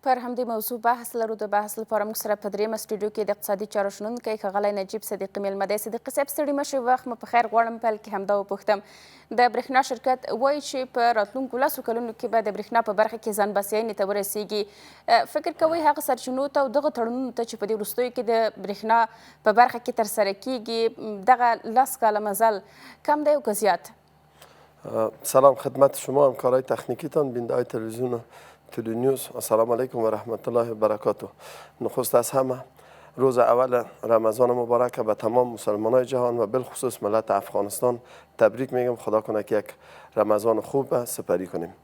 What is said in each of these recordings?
پر همدې موضوع بحث لرو. د بحث لپاره موږ سره په درېیمه سټوډیو کې د اقتصادي چارو شنونکی ښاغلی نجیب صدیقي میلمه دی. صدیقي صاحب ستړي مه شئ، وخت مو په خیر غواړم. پیل کې همدا وپوښتم، د برېښنا شرکت وایي چې په راتلونکو 10 کلونو کې به د برېښنا په برخه کې ځان بسیاینې ته ورسیږي. فکر کوئ هغه سرچینو ته او دغه تړونونو ته چې په دې وروستیو کې د برېښنا په برخه کې ترسره کیږي دغه 10 کاله مزل کم دی او که زیات؟ سلام خدمت شما همکارای تکنیکیتان، بیننده های تلویزیون تلو نیوز. السلام علیکم و رحمت الله و برکاته. نخست از همه روز اول رمضان مبارک به تمام مسلمانای جهان و بالخصوص ملت افغانستان تبریک میگم. خدا کنه که یک رمضان خوب سپری کنیم.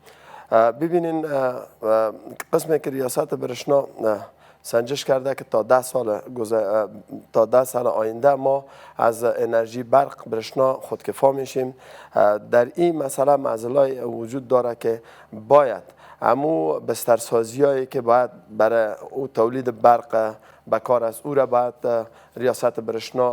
ببینین قسمی که ریاست برشنا سنجش کرده که تا 10 سال آینده ما از انرژی برق برشنا خودکفا میشیم. در این مسئله معضلای وجود داره که باید امو بسترسازی هایی که باید برای او تولید برق بکار است او را باید ریاست برشنا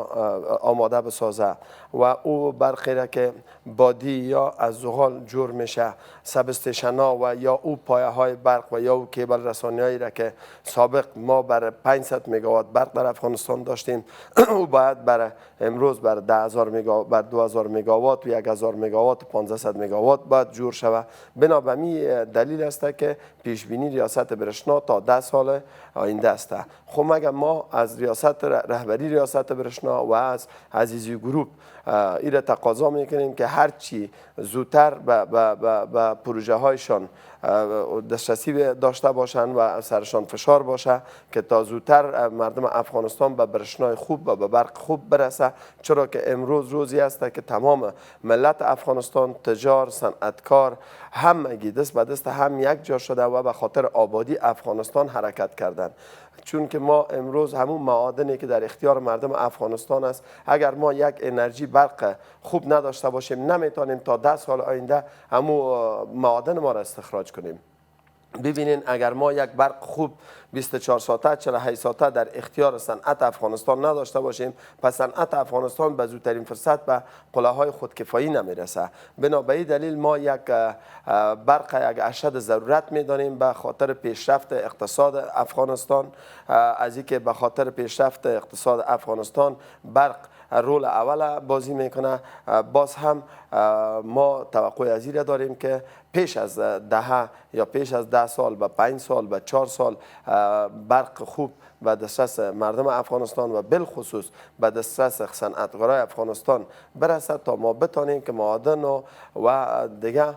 آماده بسازه و او برقی را که بادی یا از زغال جور میشه، سب استیشن ها و یا او پایه های برق و یا او کیبل رسانی هایی را که سابق ما برای 500 مگاوات برق در افغانستان داشتیم او باید برای امروز برای 10,000 مگاوات، بر 2000 مگاوات و 1000 مگاوات و 1500 مگاوات باید جور شود. بنابراین دلیل است که پیش بینی ریاست برشنا تا 10 سال آینده است. خب مگر ما از رهبری ریاست برشنا و از عزیزی گروپ این تقاضا میکنیم که هرچی زودتر به پروژه هایشان دسترسی داشته باشند و سرشان فشار باشه که تا زودتر مردم افغانستان به برشنای خوب و به برق خوب برسه. چرا که امروز روزی است که تمام ملت افغانستان، تجار، صنعتکار همگی دست به دست هم یک جا شده و به خاطر آبادی افغانستان حرکت کردند. چون که ما امروز همون معادنی که در اختیار مردم افغانستان است، اگر ما یک انرژی برق خوب نداشته باشیم نمیتونیم تا 10 سال آینده همون معادن ما را استخراج کنیم. ببینین اگر ما یک برق خوب 24 ساعته 48 ساعته در اختیار صنعت افغانستان نداشته باشیم، پس صنعت افغانستان به زودترین فرصت به قله‌های خودکفایی نمیرسه. بنابراین دلیل ما یک برق یک اشد ضرورت میدانیم به خاطر پیشرفت اقتصاد افغانستان. از اینکه به خاطر پیشرفت اقتصاد افغانستان برق رول اول بازی میکنه، باز هم ما توقع از این داریم که پیش از 10 سال به 5 سال به 4 سال برق خوب به دسترس مردم افغانستان و بالخصوص به دسترس صنعتکارای افغانستان برسد تا ما بتانیم که معادن و دیگه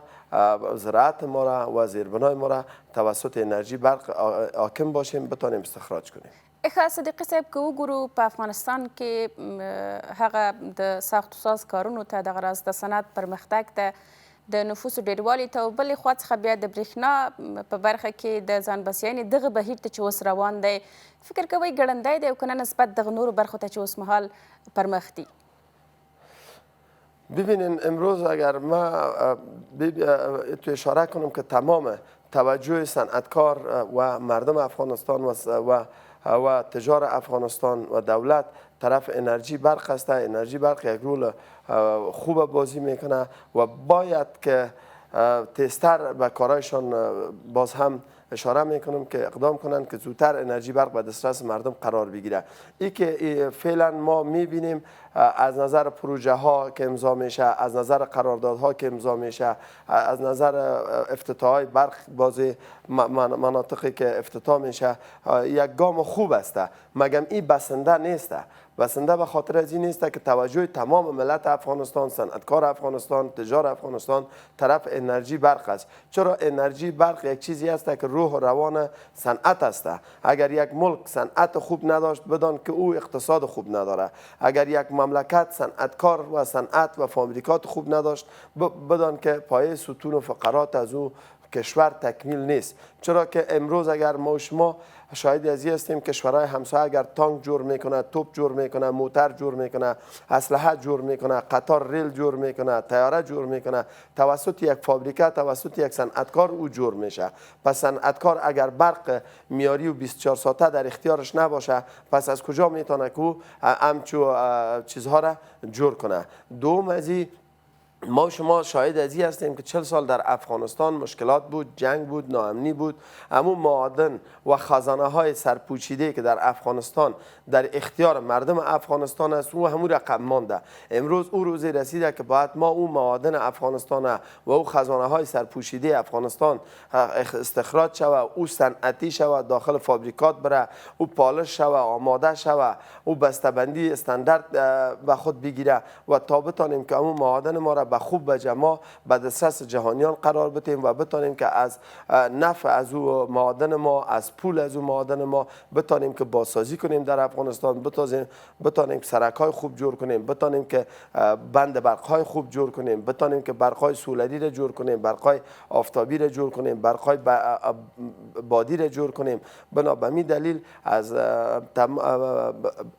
زراعت ما را و زیربنای ما را توسط انرژی برق حاکم باشیم بتانیم استخراج کنیم. ښه صدیقي صاحب که وګورو په افغانستان کې هغه د ساخت و ساز کارونو ته دغه راز د صنعت پرمختګ ته د نفوسو ډیروالي ته او بلې خوا څخه بیا د برېښنا په برخه کې د ځان بسیاینې دغه بهیر ته چې اوس روان دی، فکر کوئ ګړندی دی او که نه نسبت دغه نورو برخو ته چې اوس مهال پرمخ دي؟ ببینین امروز اگر ما تو اشاره کنم که تمام توجه صنعتکار و مردم افغانستان و تجار افغانستان و دولت طرف انرژی برق است. انرژی برق یک رول خوب بازی میکنه و باید که تیزتر به کارایشان باز هم اشاره میکنم که اقدام کنند که زودتر انرژی برق به دسترس مردم قرار بگیره. ای که فعلا ما میبینیم از نظر پروژه ها که امضا میشه، از نظر قراردادها که امضا میشه، از نظر افتتاح های برق بازی مناطقی که افتتاح میشه یک گام خوب است، مگم این بسنده نیست. بسنده به خاطر از این نیست که توجه تمام ملت افغانستان، صنعتکار افغانستان، تجار افغانستان طرف انرژی برق است. چرا انرژی برق یک چیزی است که روح و روان صنعت است. اگر یک ملک صنعت خوب نداشت بدان که او اقتصاد خوب نداره. اگر یک مملکت صنعتکار و صنعت و فابریکات خوب نداشت بدان که پایه ستون و فقرات از او کشور تکمیل نیست. چرا که امروز اگر ما و شما شاهد از این هستیم کشورهای همسایه اگر تانک جور میکنه، توپ جور میکنه، موتر جور میکنه، اسلحه جور میکنه، قطار ریل جور میکنه، طیاره جور میکنه، توسط یک فابریکه، توسط یک صنعتکار او جور میشه. پس صنعتکار اگر برق میاری و 24 ساعته در اختیارش نباشه پس از کجا میتونه که او همچو چیزها را جور کنه؟ دوم از ما شما شاهد از این هستیم که 40 سال در افغانستان مشکلات بود، جنگ بود، ناامنی بود. اما معادن و خزانه های سرپوشیده که در افغانستان در اختیار مردم افغانستان است و همون رقم مانده. امروز او روزی رسیده که باید ما او معادن افغانستان و او خزانه های سرپوشیده افغانستان استخراج شود، او صنعتی شود، داخل فابریکات بره، او پالش شود، آماده شود، او بسته‌بندی استاندارد به خود بگیره و تا بتانیم که اون معادن ما را به خوب به جماع به دسترس جهانیان قرار بدیم و بتانیم که از نفع از او معادن ما، از پول از او معادن ما بتانیم که بازسازی کنیم در افغانستان، بتانیم که سرک‌های خوب جور کنیم، بتانیم که بند برق‌های خوب جور کنیم، بتانیم که برق‌های سولری را جور کنیم، برق‌های آفتابی را جور کنیم، برق‌های بادی را جور کنیم. بنا به همین دلیل از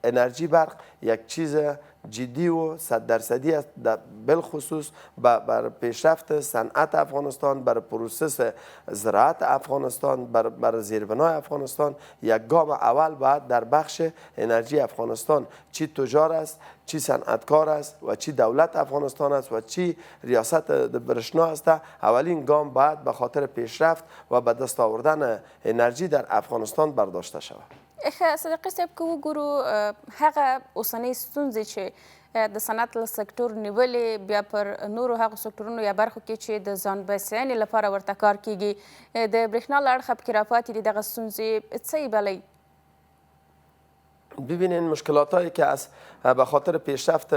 انرژی برق یک چیز جدی و 100% است، بالخصوص بر پیشرفت صنعت افغانستان، بر پروسس زراعت افغانستان، بر زیربنای افغانستان. یک گام اول باید در بخش انرژی افغانستان چی تجار است، چی صنعتکار است و چی دولت افغانستان است و چی ریاست برشنا است. اولین گام باید به خاطر پیشرفت و به دست آوردن انرژی در افغانستان برداشته شود. صدیقی صاحب که وګورو هغه اوسنۍ ستونزې چې د صنعت له سکتور نیولې بیا پر نورو هغو سکتورونو یا برخو کې چې د ځان بسیاینې لپاره ورته کار کیږي، د برېښنا له اړخه پکې راپاتې دي دغه ستونزې څه یې بلئ؟ ببینین مشکلات هایی که از به خاطر پیشرفت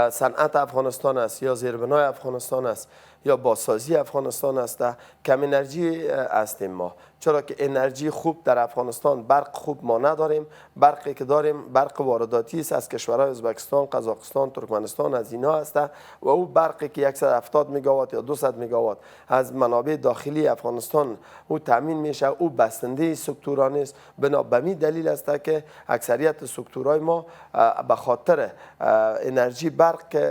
صنعت افغانستان است یا زیربنای افغانستان است یا بازسازی افغانستان است، کم انرژی هستیم ما. چرا که انرژی خوب در افغانستان، برق خوب ما نداریم. برقی که داریم برق وارداتی است از کشورهای ازبکستان، قزاقستان، ترکمنستان، از اینا است و او برقی که 170 مگاوات یا 200 مگاوات از منابع داخلی افغانستان او تامین میشه، او بستنده سکتوران است. بنا به همین دلیل است که اکثریت سکتورهای ما به خاطر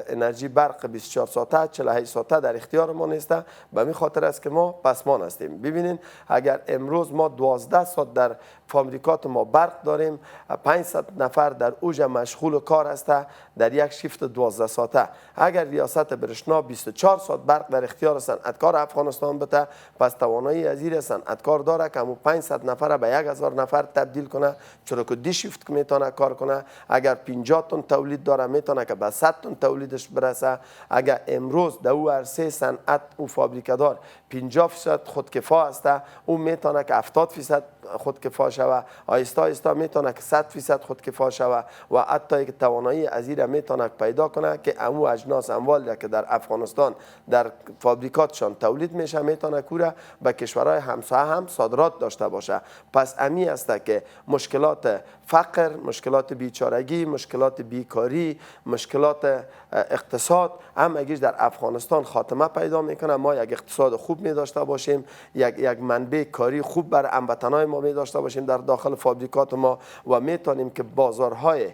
انرژی برق 24 ساعته 48 ساعته در اختیار ما نیست. به همین خاطر است که ما پسمان هستیم. ببینین اگر امروز ما 12 ساعت در فابریکات ما برق داریم، 500 نفر در اوج مشغول کار است در یک شیفت 12 ساعته. اگر ریاست برشنا 24 ساعت برق در اختیار صنعتکار افغانستان بده، پس توانایی از این صنعتکار داره که همون 500 نفر به 1000 نفر تبدیل کنه، چرا که دی شیفت که میتونه کار کنه. اگر 50 تن تولید داره میتونه که به 100 تن تولیدش برسه. اگر امروز در او عرصه صنعت او فابریکه دار 50% خودکفا است، او میتونه که 70% خودکفا شوه، آیستا آیستا میتونه که 100% خودکفا شوه و حتی که توانایی از این میتونه پیدا کنه که امو اجناس اموال که در افغانستان در فابریکاتشان تولید میشه میتونه کوره به کشورهای همسایه هم صادرات داشته باشه. پس امی است که مشکلات فقر، مشکلات بیچارگی، مشکلات بیکاری، مشکلات اقتصاد هم اگرش در افغانستان خاتمه پیدا میکنه. ما یک اقتصاد خوب می داشته باشیم، یک منبع کاری خوب بر هموطنان ما می داشته باشیم در داخل فابریکات ما و میتونیم که بازارهای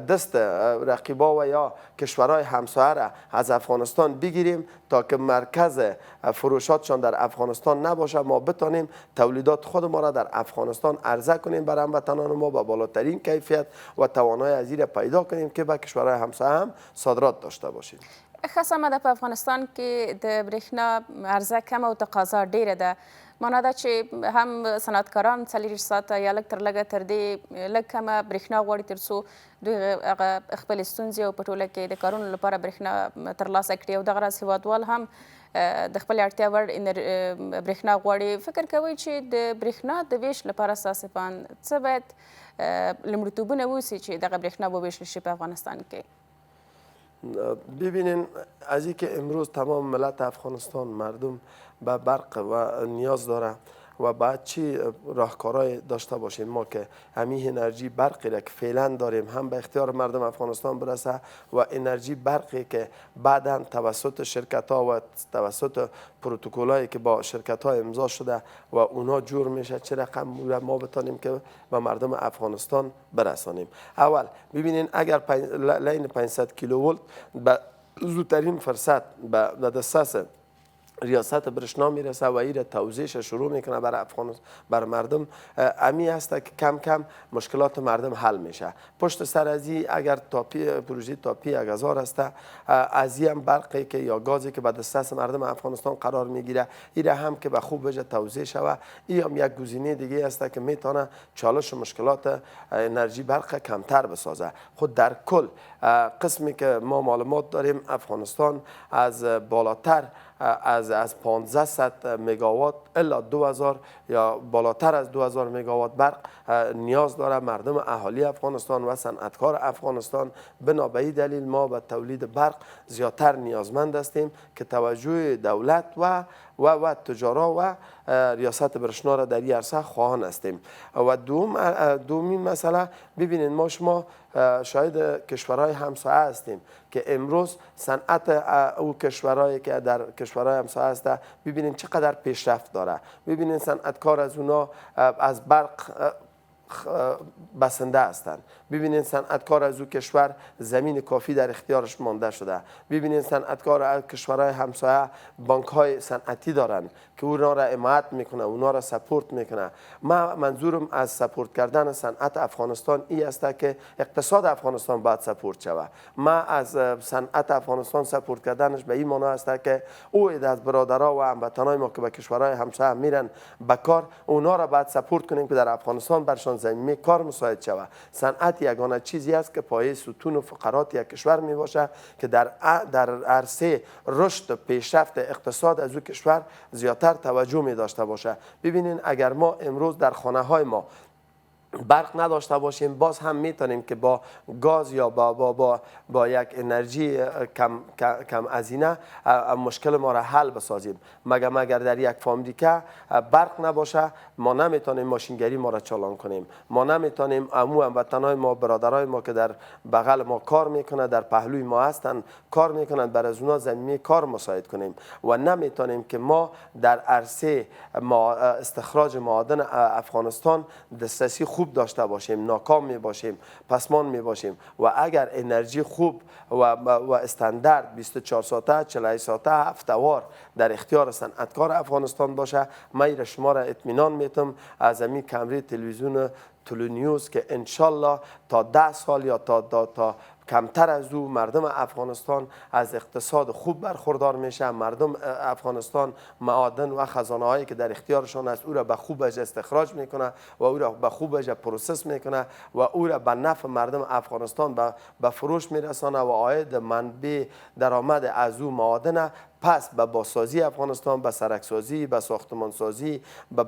دست رقیبا و یا کشورهای همسایه را از افغانستان بگیریم تا که مرکز فروشاتشان در افغانستان نباشه. ما بتونیم تولیدات خود ما را در افغانستان عرضه کنیم بر هموطنان ما با بالاترین کیفیت و توانایی از این پیدا کنیم که به کشورهای همسایه هم صادرات داشته باشیم. ښه سمه ده، په افغانستان کې د برېښنا عرضه کمه او تقاضا ډیره ده. معنا ده چې هم صنعتکاران 40 ساعته یا لږ تر لږه تر دې لږ کمه برېښنا غواړي تر څو دوی هغه خپلې ستونزې او په ټوله کې د کارونو لپاره برېښنا ترلاسه کړي او دغه راز هیوادوال هم د خپلې اړتیا وړ برېښنا غواړي. فکر کوئ چې د برېښنا د ویش لپاره ستاسې په اند څه باید لومړیتوبونه واوسي چې دغه برېښنا وویشل شي په افغانستان کې؟ ببینین از اینکه امروز تمام ملت افغانستان مردم به برق و نیاز داره و بعد چی راهکارهای داشته باشیم ما که همین انرژی برقی را که فعلا داریم هم به اختیار مردم افغانستان برسه و انرژی برقی که بعدا توسط شرکت ها و توسط پروتکل‌هایی که با شرکت ها امضا شده و اونا جور میشه چه رقم ما بتانیم که به مردم افغانستان برسانیم. اول ببینین اگر لین 500 کیلوولت به زودترین فرصت به دسترس ریاست برشنا میرسه و این توزیعش شروع میکنه بر مردم. امی است که کم کم مشکلات مردم حل میشه. پشت سر از اگر پروژه تاپی اگزار است، از هم برقی که یا گازی که به دسترس مردم افغانستان قرار میگیره، این هم که به خوب وجه توزیع شود، این هم یک گزینه دیگه است که میتونه چالش و مشکلات انرژی برق کمتر بسازه. خود در کل قسمی که ما معلومات داریم، افغانستان از بالاتر از 1500 مگاوات الا 2000 یا بالاتر از 2000 مگاوات برق نیاز داره مردم اهالی افغانستان و صنعتکار افغانستان. بنا به این دلیل ما به تولید برق زیادتر نیازمند هستیم که توجه دولت و تجارا و ریاست برشنا را در این عرصه خواهان هستیم. و دومین مسئله، ببینید ما شما شاید کشورهای همسایه هستیم که امروز صنعت او کشورهایی که در کشورهای همسایه هست، ببینید چقدر پیشرفت داره. ببینید صنعتکار از اونا از برق بسنده هستند. ببینید صنعتکار از او کشور زمین کافی در اختیارش مانده شده. ببینید صنعتکار از کشورهای همسایه بانک های صنعتی دارند که اونا را حمایت میکنه، اونا را سپورت میکنه. من منظورم از سپورت کردن صنعت افغانستان این است که اقتصاد افغانستان باید سپورت شود. من از صنعت افغانستان سپورت کردنش به این معنی است که او از برادرها و هموطنای ما که به کشورهای همسایه میرن به کار، اونا را باید سپورت کنیم که در افغانستان برشان زمینه کار مساعد شود. صنعت یگانه چیزی است که پایه ستون و فقرات یک کشور می باشه که در عرصه رشد و پیشرفت اقتصاد از او کشور زیادتر توجه می داشته باشه. ببینین اگر ما امروز در خانه های ما برق نداشته باشیم، باز هم میتونیم که با گاز یا با یک انرژی کم هزینه مشکل ما را حل بسازیم. مگر در یک فابریکه برق نباشه، ما نمیتونیم ماشینگری ما را چالان کنیم. ما نمیتونیم هموطنای ما، برادرای ما که در بغل ما کار میکنه، در پهلوی ما هستن کار میکنن، بر از اونا زمینه کار مساعد کنیم. و نمیتونیم که ما در عرصه استخراج معادن افغانستان دسترسی خوب داشته باشیم، ناکام می باشیم، پسمان می باشیم. و اگر انرژی خوب و استاندارد 24 ساعته، 48 ساعته، هفته‌وار در اختیار صنعتکار افغانستان باشه، من شما را اطمینان میتم از این کمره تلویزیون تلونیوز که انشالله تا 10 سال یا تا کمتر از او مردم افغانستان از اقتصاد خوب برخوردار میشه. مردم افغانستان معادن و خزانه هایی که در اختیارشان است او را به خوب استخراج میکنه و او را به خوب پروسس میکنه و او را به نفع مردم افغانستان به فروش میرسانه و عاید منبع درآمد از او معادن پس به بازسازی افغانستان، به سرکسازی، به ساختمانسازی، به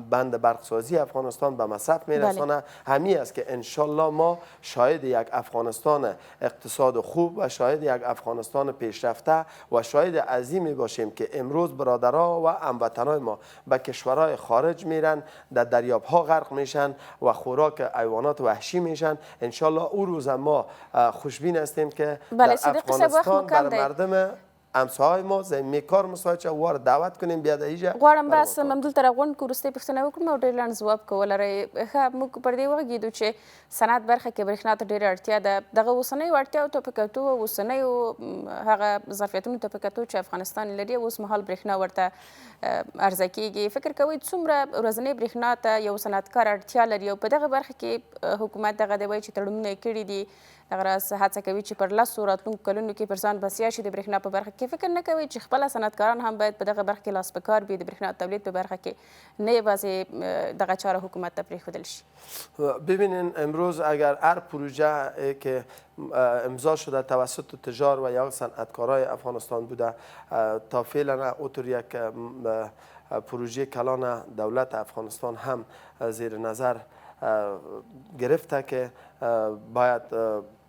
بند برقسازی افغانستان به مصرف میرسانه. همین است که انشالله ما شاهد یک افغانستان اقتصاد خوب و شاهد یک افغانستان پیشرفته و شاهد عظیمی باشیم که امروز برادرها و هموطنای ما به کشورهای خارج میرن، در دریابها غرق میشن و خوراک حیوانات وحشی میشن. انشالله او روز ما خوشبین هستیم که در افغانستان بر مردم همسایه ما زمینه کار مساعد شو واره دعوت کنیم بیا د ایجا غواړم بس همدلته راغونډ کو وروستۍ پوښتنه وکړم او ډېر لنډ ځواب ولرئ. ښه، موږ پر دې وغږېدو چې صنعت برخه کې برېښنا ته ډېره اړتیا ده. دغه اوسنیو اړتیاو ته په کتو او اوسنیو هغه ظرفیتونو ته په کتو چې افغانستان لري، اوس مهال برېښنا ورته عرضه کیږي، فکر کوئ څومره ورځنۍ برېښنا ته یو صنعتکار اړتیا لري او په دغه برخه کې حکومت دغه دی وایي چې تړونونه یې کړي دي، دغه راز هڅه کوي چې پر 10 راتلونکو کلونو کې پر ځان بسیا شي د برېښنا په برخه کې. فکر نه کوئ چې خپله صنعتکاران هم باید په دغه برخه کې لاس په کار وي، د برېښنا تولید په برخه کې نه یوازې دغه چاره حکومت ته پرېښودل شي؟ ببینین امروز اگر هر پروژه که امضا شده توسط تجار و یا صنعتکارای افغانستان بوده تا فعلا اوتر یک پروژه کلان دولت افغانستان هم زیر نظر گرفته که باید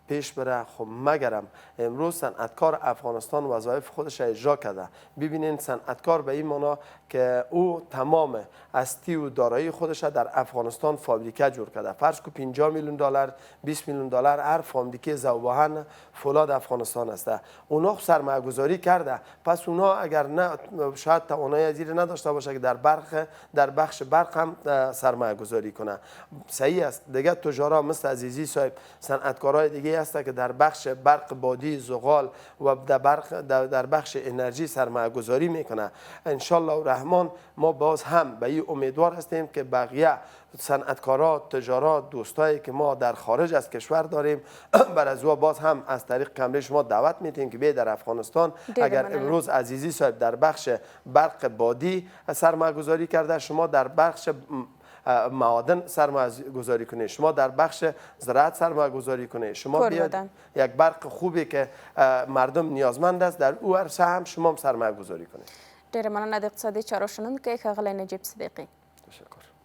پیش بره. خب مگرم امروز صنعتکار افغانستان وظایف خودش اجرا کرده. ببینین صنعتکار به این معنا که او تمام هستی و دارایی خودش در افغانستان فابریکه جور کرده. فرض کو 50 میلیون دلار 20 میلیون دلار هر فابریکه ذوب‌آهن فولاد افغانستان است. اونا سرمایه گذاری کرده، پس اونا اگر نه شاید توانایی ازیر نداشته باشه که در بخش برق هم سرمایه گذاری کنه. صحیح است دیگه. تجارا مثل عزیزی صاحب، صنعتکارای دیگه است که در بخش برق بادی، زغال و در بخش انرژی سرمایه گذاری میکنه. انشالله الرحمن ما باز هم به این امیدوار هستیم که بقیه صنعتکارات، تجارات، دوستایی که ما در خارج از کشور داریم بر از باز هم از طریق کمره شما دعوت میتیم که بیاید در افغانستان. اگر امروز عزیزی صاحب در بخش برق بادی سرمایه گذاری کرده، شما در بخش معادن سرمایه گذاری کنید، شما در بخش زراعت سرمایه گذاری کنید، شما بیاید یک برق خوبی که مردم نیازمند است در او عرصه هم شما سرمایه گذاری کنید. ډیره مننه د اقتصادي چارو شنونکی ښاغلی نجیب صدیقی. تشکر.